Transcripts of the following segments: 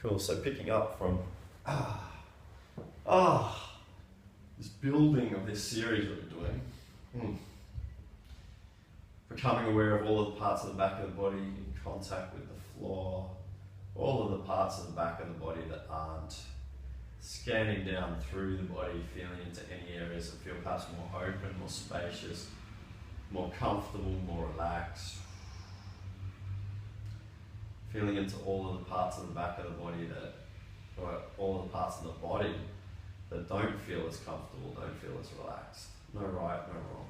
Cool, so picking up from this building of this series that we're doing, becoming aware of all of the parts of the back of the body in contact with the floor, all of the parts of the back of the body that aren't, scanning down through the body, feeling into any areas that feel perhaps more open, more spacious, more comfortable, more relaxed. Feeling into all of the parts of the back of the body or all the parts of the body that don't feel as comfortable, don't feel as relaxed. No right, no wrong.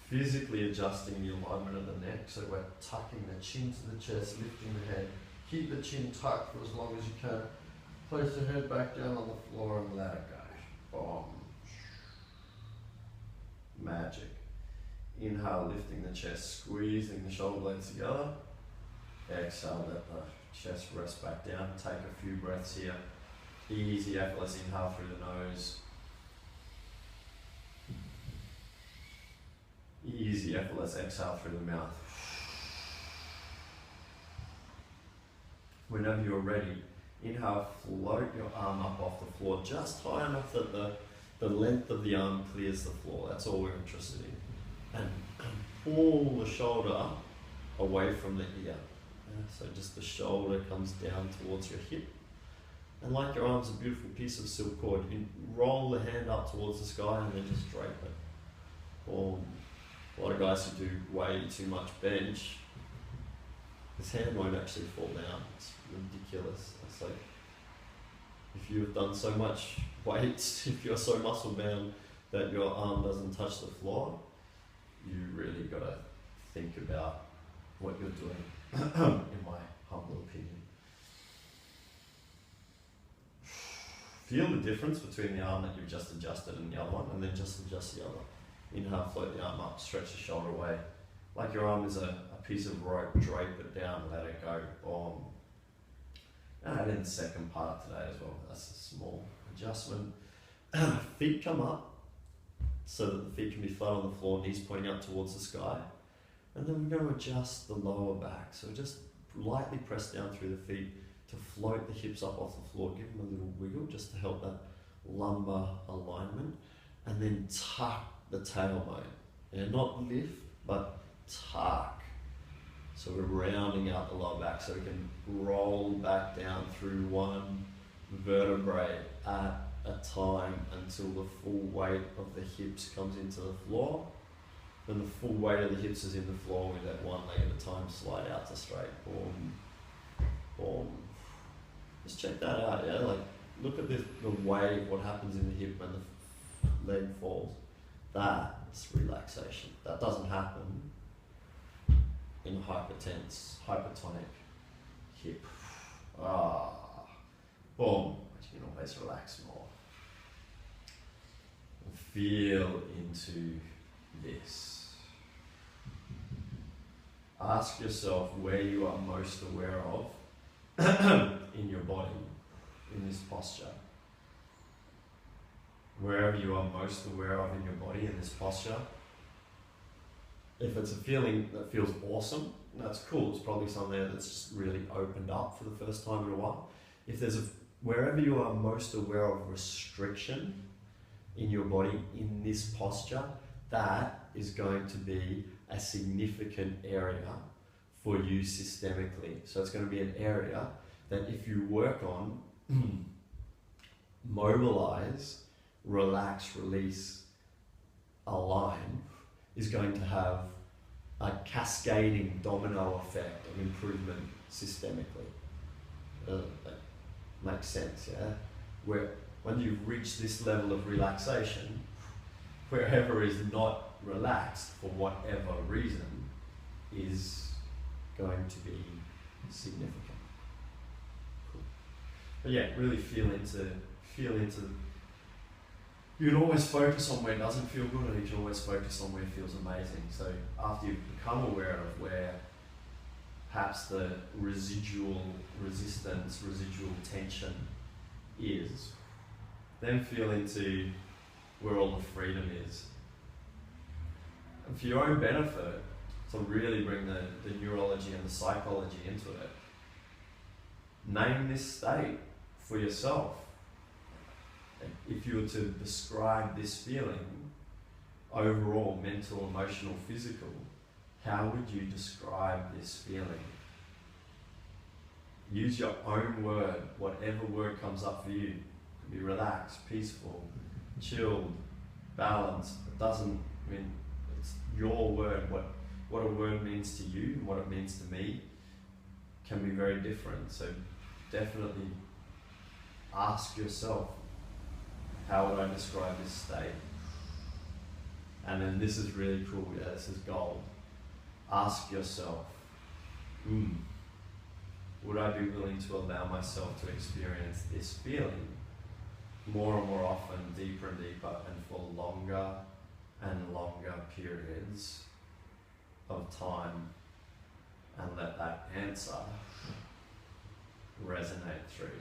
Physically adjusting the alignment of the neck, so we're tucking the chin to the chest, lifting the head. Keep the chin tucked for as long as you can. Place the head back down on the floor and let it go. Boom. Magic. Inhale, lifting the chest, squeezing the shoulder blades together. Exhale, let the chest rest back down. Take a few breaths here. Easy, effortless inhale through the nose. Easy, effortless exhale through the mouth. Whenever you're ready, inhale, float your arm up off the floor just high enough that the length of the arm clears the floor. That's all we're interested in. And pull the shoulder away from the ear. So just the shoulder comes down towards your hip. And like your arm's a beautiful piece of silk cord, you can roll the hand up towards the sky and then just drape it. Or a lot of guys who do way too much bench, this hand won't actually fall down. It's ridiculous. It's like, if you've done so much weights, if you're so muscle bound that your arm doesn't touch the floor, you really got to think about what you're doing, in my humble opinion. Feel the difference between the arm that you've just adjusted and the other one, and then just adjust the other. Inhale, float the arm up, stretch the shoulder away. Like your arm is a piece of rope, drape it down, let it go, boom. And in the second part today as well, that's a small adjustment. Feet come up, so that the feet can be flat on the floor, knees pointing up towards the sky. And then we're going to adjust the lower back. So just lightly press down through the feet to float the hips up off the floor. Give them a little wiggle just to help that lumbar alignment. And then tuck the tailbone. And not lift, but tuck. So we're rounding out the lower back so we can roll back down through one vertebrae at a time until the full weight of the hips comes into the floor. Then the full weight of the hips is in the floor, we let one leg at a time slide out to straight. Boom, boom. Just check that out, yeah? Like, look at the wave, what happens in the hip when the leg falls. That's relaxation. That doesn't happen in a hypertense, hypertonic hip. Boom. You can always relax more. Feel into this. Ask yourself where you are most aware of in your body, in this posture. Wherever you are most aware of in your body, in this posture. If it's a feeling that feels awesome, that's cool. It's probably somewhere that's just really opened up for the first time in a while. If there's wherever you are most aware of restriction in your body, in this posture, that is going to be a significant area for you systemically. So it's going to be an area that if you work on, mobilize, relax, release, align, is going to have a cascading domino effect of improvement systemically. That makes sense, yeah? When you reach this level of relaxation, wherever is not relaxed for whatever reason is going to be significant. Cool. But yeah, really feel into. You can always focus on where it doesn't feel good, or you can always focus on where it feels amazing. So after you've become aware of where perhaps the residual resistance, residual tension is, then feel into where all the freedom is. And for your own benefit, to really bring the neurology and the psychology into it, name this state for yourself. If you were to describe this feeling, overall, mental, emotional, physical, how would you describe this feeling? Use your own word, whatever word comes up for you. It could be relaxed, peaceful, chilled, balanced. It doesn't, it's your word. What a word means to you and what it means to me can be very different. So definitely ask yourself, how would I describe this state? And then this is really cool, this is gold. Ask yourself, would I be willing to allow myself to experience this feeling more and more often, deeper and deeper, and for longer and longer periods of time, and let that answer resonate through you?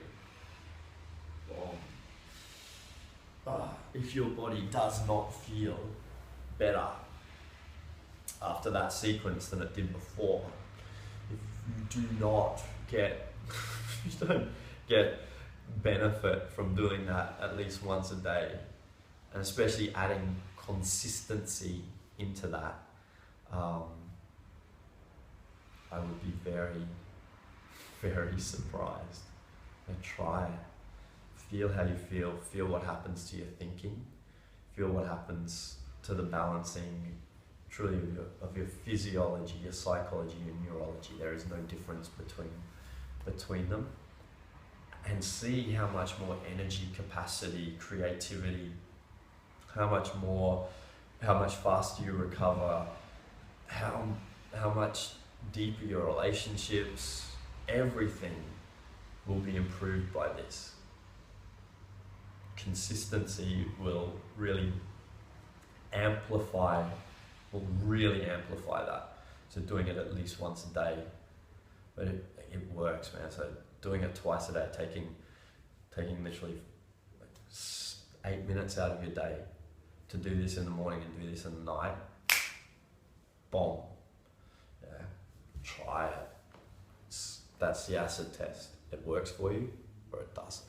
If your body does not feel better after that sequence than it did before, if you do not get, you don't get benefit from doing that at least once a day, and especially adding consistency into that, I would be very, very surprised. And try it. Feel how you feel what happens to your thinking, feel what happens to the balancing truly of your physiology, your psychology, your neurology. There is no difference between them. And see how much more energy, capacity, creativity, how much faster you recover, how much deeper your relationships, everything will be improved by this. Consistency will really amplify that. So doing it at least once a day, but it works, man. So doing it twice a day, taking literally like 8 minutes out of your day to do this in the morning and do this in the night, boom. Yeah, try it. That's the acid test. It works for you or it doesn't.